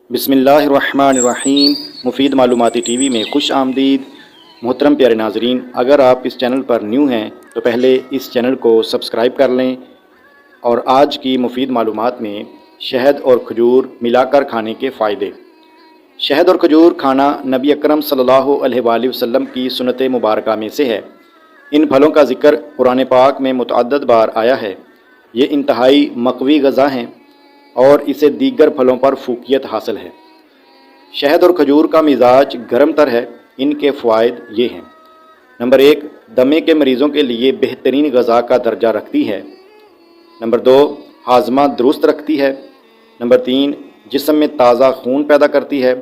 بسم اللہ الرحمن الرحیم۔ مفید معلوماتی ٹی وی میں خوش آمدید۔ محترم پیارے ناظرین، اگر آپ اس چینل پر نیو ہیں تو پہلے اس چینل کو سبسکرائب کر لیں، اور آج کی مفید معلومات میں شہد اور کھجور ملا کر کھانے کے فائدے۔ شہد اور کھجور کھانا نبی اکرم صلی اللہ علیہ وآلہ وسلم کی سنت مبارکہ میں سے ہے۔ ان پھلوں کا ذکر قرآن پاک میں متعدد بار آیا ہے۔ یہ انتہائی مقوی غذا ہیں اور اسے دیگر پھلوں پر فوقیت حاصل ہے۔ شہد اور کھجور کا مزاج گرم تر ہے۔ ان کے فوائد یہ ہیں: نمبر 1، دمے کے مریضوں کے لیے بہترین غذا کا درجہ رکھتی ہے۔ نمبر 2، ہاضمہ درست رکھتی ہے۔ نمبر 3، جسم میں تازہ خون پیدا کرتی ہے۔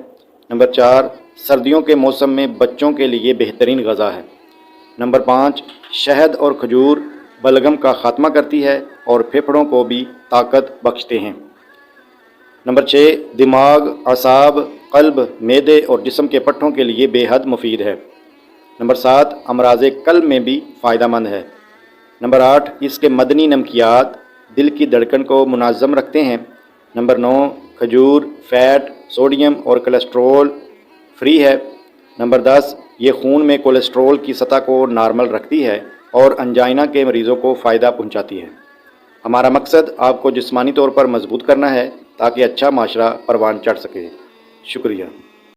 نمبر 4، سردیوں کے موسم میں بچوں کے لیے بہترین غذا ہے۔ نمبر 5، شہد اور کھجور بلغم کا خاتمہ کرتی ہے اور پھیپھڑوں کو بھی طاقت بخشتے ہیں۔ نمبر 6، دماغ، اعصاب، قلب، معدے اور جسم کے پٹھوں کے لیے بے حد مفید ہے۔ نمبر 7، امراض قلب میں بھی فائدہ مند ہے۔ نمبر 8، اس کے معدنی نمکیات دل کی دھڑکن کو منظم رکھتے ہیں۔ نمبر 9، کھجور فیٹ، سوڈیم اور کولیسٹرول فری ہے۔ نمبر 10، یہ خون میں کولیسٹرول کی سطح کو نارمل رکھتی ہے اور انجائنا کے مریضوں کو فائدہ پہنچاتی ہے۔ ہمارا مقصد آپ کو جسمانی طور پر مضبوط کرنا ہے تاکہ اچھا معاشرہ پروان چڑھ سکے۔ شکریہ۔